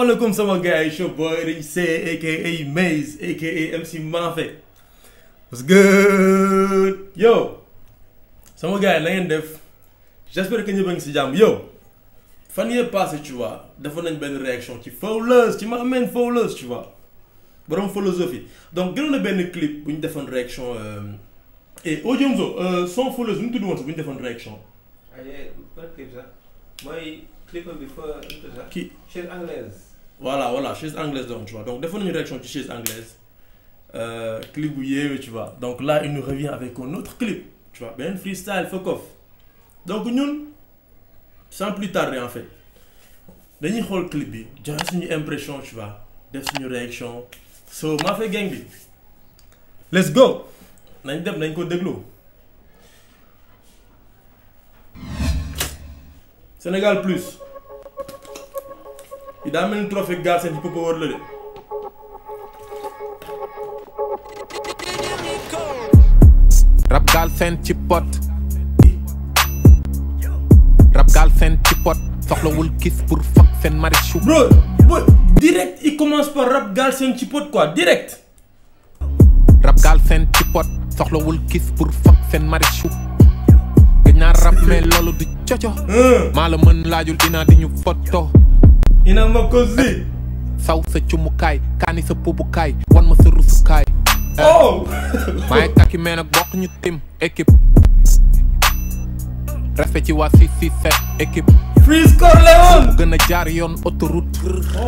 Assalamualaikum sama guys, it's your boy Rice aka Maze aka MC Mafé. What's good? Yo, sama gars la ngeen def? J'espère que ñëpp a ngi ci jàmm. Yo, fan yee passé tu vois defoon nañ benn réaction ci Fawlers ci ma main Fawlers tu vois borom philosophie. Donc gënoon na benn clip bu ñu defoon réaction et Odiomzo son Fawlers bu ñu tudd woon bu ñu defoon réaction. Ban clip ça? Mooy clip bi fa Qui chaise anglaise. Voilà, chaise anglaise donc tu vois. Donc defoon nañu réaction ci chaise anglaise. Clip bu yéeme tu vois. Donc là il nous revient avec un autre clip, tu vois, benn freestyle fuck off. Donc ñun sans plus tarder en fait dañuy xool clip bi joxe suñu impression tu vois def suñu réaction so Mafé gang bi let's go nañ dem nañ ko déglu. Sénégal plus i daa mel ni trophée Galsen ci Popo wër la de. Rap Galsen ci pot Rap Galsen ci pot soxlawul kiss pour fuck seen marichou. Bro direct il commence par Rap Galsen ci pot quoi direct. Rap Galsen ci pot soxlawul kiss pour fuck seen marichou. gëj naa rap mais loolu du coco. maa la mën laajul dinaa di ñu photo. ina ma ko zi. saw sa cumukaay kaani sa pubukaay wan ma sa rusukaay. Oh. maay takki mais nag bokk ñu tim équipe. respect ci waa 667 équipe. Freeze Corleone. gën a jaar yoon autoroute.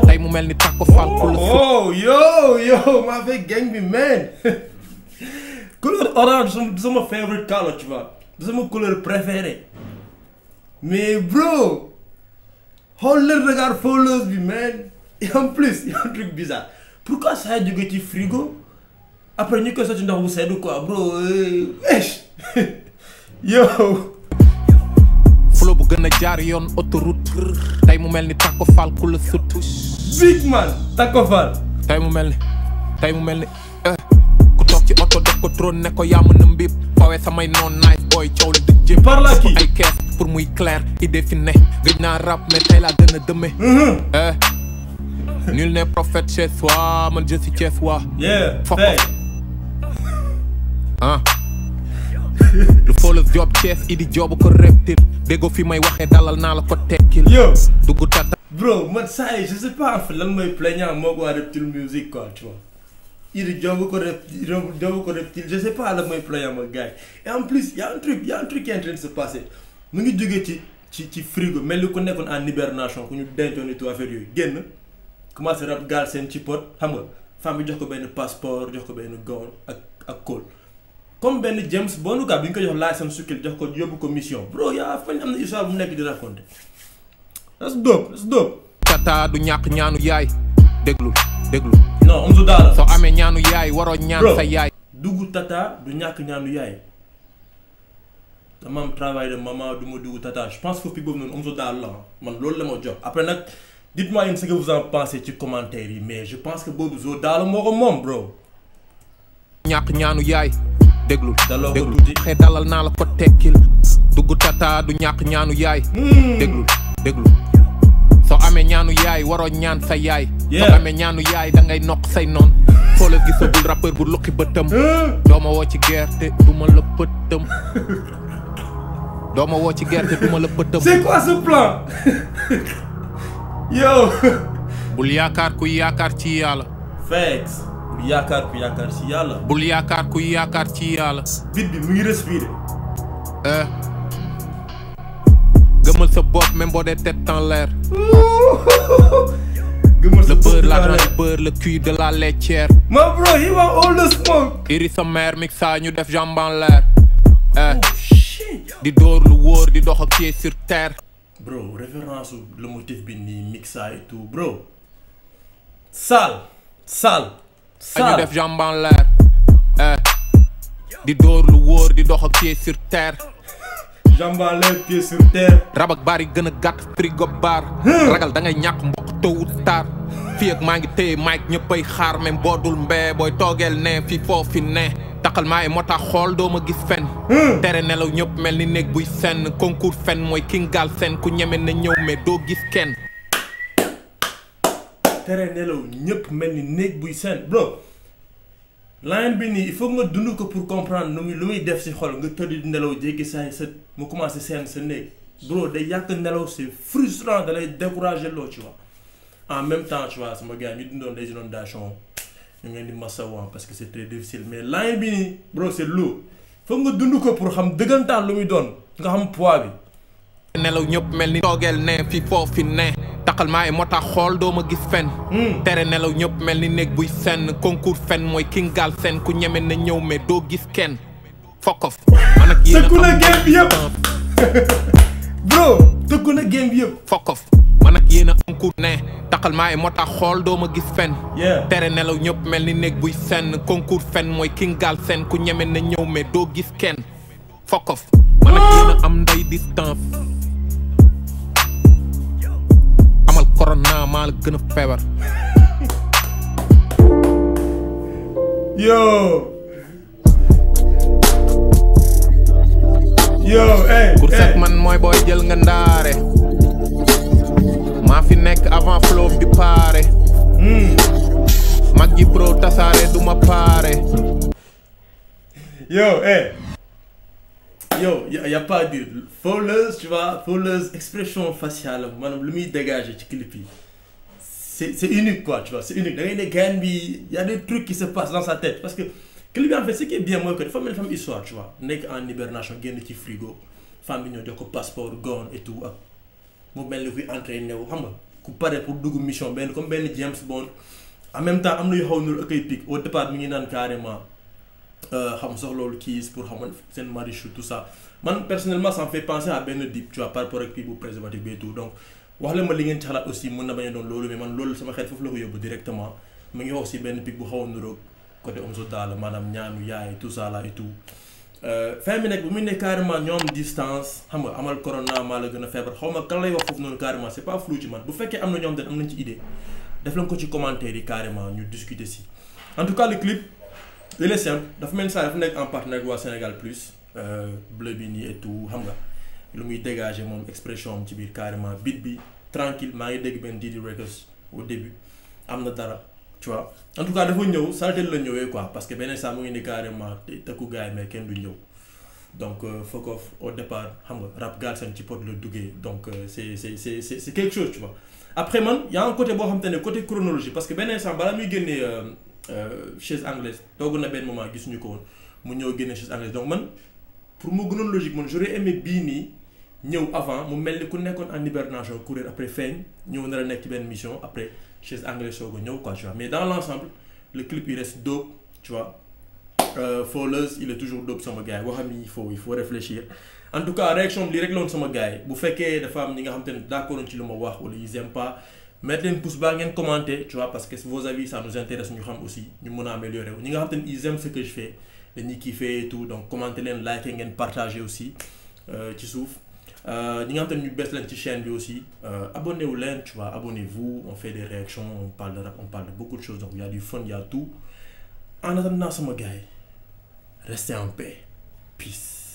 tey mu mel ni Taco Fall. Oh yo Mafé gang bi man. couleur orange c'est sama favorite color tu vois. C'est ma couleur préférée. Mais bro, xool leen regard Fawlers bi man. Et en plus il y a un truc bizarre. Pourquoi ça a jóge ci frigo après ñu koy sotti ndox bu sedd quoi bro wesh. Yo. flow bu gën a jaar yoon autoroute. tey mu mel ni Taco Fall ku la sut. Big man Taco Fall. tey mu mel ni ku toog ci oto def ko trône ne ko yaa mën a mbib. fawee samay noon nice boy coow li di jëm. Par là qui ay kees pour muy clair idée fi ne. gëj naa rap mais tey laa gën a dëmme. nul n'est prophète chez soi man je suis Thiessois. yeah Fuck hey. lu Fawlers job Thiès idi jobu ko reptil. déggoo fi may waxee dalal naa la ko tekkil. Yo dugg tata. bro man ça je sais pas en fait lan mooy plaignant moo ko waa Reptile Music quoi tu vois. il jobu ko Reptile je sais pas lan mooy plaignant ma gars et en plus y a un truc qui est en train de se passer mu ngi jógee ci frigo mel ni ku nekkoon en hibernation ku ñu dencoon et tout affaire yooyu génn commencé Rap Galsen ci pot xam nga femme bi jox ko benn passeport jox ko benn gown ak col comme benn James Bond quoi bi ñu ko jox licence sukkil jox ko yóbbu ko mission bro yaa fañ am na histoire bu nekk di raconter. that's dope. tata du ñàkk ñaanu yaay. déglu. non Omzo Dollar. soo amee ñaanu yaay waroo ñaan sa yaay. dugg tata du ñàkk ñaanu yaay. dama am travail de maman du ma dugg tata je pense que fii boobu noonu Omzo Dollar la man loolu la ma jox après nag dites-moi yéen ce que vous en pensez ci commentaire yi mais je pense que boobu Zo Dollar moo ko moom bro. ñàkk ñaanu yaay. déglu daloo ko tuuti xëy dalal naa la ko tekkil. dugg tata du ñàkk ñaanu yaay. déglu soo amee ñaanu yaay waroo ñaan sa yaay. soo amee ñaanu yaay da ngay nokk say noon. Fawlers gisagul rappeur bu lukki bëtëm. doo ma woo ci gerte du ma la pëtëm. c'est quoi ce plan. yo. bul yaakaar ku yaakaar ci yàlla. facts. bul yaakaar ku yaakaar ci yàlla. bul yaakaar ku yaakaar ci yàlla. bit bi mu ngi respirer. gëmal sa bopp même boo dee tête en l'air. gëmal sa le bopp beurre l'argent du beurre le cul de la laitière. ma bro he want all the smoke. iri sa mère mixa ñu def jambe en l'air. oh shit. di dóor lu wóor di dox ak pied sur terre. bro référence le motif bi nii mixa et tout bro. sale. ñu def jambe en l'air. di dóor lu wóor di dox ak pied sur terre. jambe en l'air pied sur terre. rab ak baar yi gën a gàtt frigo bar. ragal da ngay ñàkk mbokk tôt ou tard. fii ak maa ngi téye mic ñëppay xaar même boo dul mbee booy toogeel ne fii foofi ne. taxal maay moo tax xool doo ma gis fen. tere nelaw ñëpp mel ni néeg buy senn concours fen mooy King Galsen ku ñeme na ñëw mais doo gis kenn. tere nelaw ñëpp mel ni néeg buy seen bro line bi nii il faut nga dund ko pour comprendre lu muy def si xol nga tëdd di nelaw jékki saa sa mu commencé seen sa néeg bro day yàq nelaw c'est frustrant da lay décourager loo tu vois en même temps tu vois sama gars ñu dundoon des inondations ñu ngeen di masawan parce que c'est très difficile mais line bi nii bro c'est lourd foog nga dund ko pour xam dëggantaan lu muy doon nga xam poids bi. nelaw ñëpp mel ni toogeel ne fi foofi ne taxal maay moo tax xool doo ma gis fen tere nelaw ñëpp mel ni néeg buy senn concours fen mooy kingal sen ku ñeme na ñëw mais doo gis kenn fokof man ak yéen tëkku na game bi yëpp bro tëkku na game bi yëpp fokof man ak yéen a concours ne taxal maay moo tax xool doo ma gis fen tere nelaw ñëpp mel ni néeg buy senn concours fen mooy kingal sen ku ñeme na ñëw mais doo gis kenn fokof man ak yéen a am nday distance corona maa la gën a feebar. yo hey. pour set man mooy booy jël nga ndaare. maa fi nekk avant flow di paare. mag ji pro tasaare du ma paare. hey. Y a pas à dire Falleuse tu vois Falleuse expression faciale maanaam lu muy dégager ci clip yi c'est unique quoi tu vois c'est unique da ngay ne gars bi y a des trucs qui se passent dans sa tête parce que clip bi en fait ce qui est bien mooy que dafa mel ni histoire tu vois nekk en hibernation génn ci frigo femme bi ñoo jox ko passeport gone et tout ak mu mel ni kuy entraîné wu xam nga ku pare pour dugg mission benn comme benn James Bond en même temps am na yu xaw nul ak ay pic au départ mi ngi naan carrément xam sax loolu kiis pour xam seen marichou tout ça man personnellement ça me fait penser à benn dip tu vois par rapport ak kii bu préservatif bi et tout donc wax leen ma li ngeen ci xalaat aussi mën na bañ a doon loolu mais man loolu sama xel foofu la ko yóbbu directement mu ngi wax aussi benn pic bu xaw a niróo côté Omzo Dollar maanaam ñaanu yaay tout ça là et tout fin bi nekk bu muy ne carrément ñoo am distance xam nga amal corona maa la gën a feebar xaw ma kan lay wax foofu noonu carrément c'est pas flou ci man bu fekkee am na ñoom dañ am nañ ci idée def lañ ko ci commentaire yi carrément ñu discuter si en tout cas le clip il est simple dafa mel ni saa dafa nekk en partenariat waa Sénégal Plus bleu bi nii et tout xam nga lu muy dégager moom expression am ci biir carrément beat bi tranquille maa ngi dégg benn Didi Records au début am na dara tu vois en tout cas dafa ñëw saltel la ñëwee quoi parce que beneen saa mu ngi ni carrément tëkku gars yi mais kenn du ñëw donc Fokof au départ xam nga rap Galsen ci pot la duggee donc c'est quelque chose tu vois après man y a un côté boo xam te ne côté chronologie parce que beneen saa balaa muy génnee chaise anglaise toog na benn moment gisuñu ko woon mu ñëw génne chaise anglaise donc man pour mu gënoon logique man j'aurais aimé bii nii ñëw avant mu mel ni ku nekkoon en hibernation courir après feeñ ñëw nar a nekk ci benn mission après chaise anglaise soo ko ñëw quoi tu vois mais dans l'ensemble le clip il reste dope tu vois Falleuse il est toujours dope sama gars yi waxam ni il faut réfléchir en tout cas réaction lii rek la woon sama gars yi bu fekkee dafa am ñi nga xam te ne d'accord ci lu ma wax wala ils aiment pas mettre leen pouce bas ngeen commenter tu vois parce que vos avis ça nous intéresse ñu xam aussi ñu mën a améliorer ñi nga xam te ne ils aiment ce que je fais dañuy kiffer et tout donc commenter leen liker ngeen partager aussi ci suuf ñi nga xam te ne ñu bees leen ci chaîne bi aussi abonnez-vous leen tu vois abonnez-vous on fait des réactions on parle de rap on parle de beaucoup de choses donc il y a du fun il y a tout en attendant sama gars yi restez en paix peace.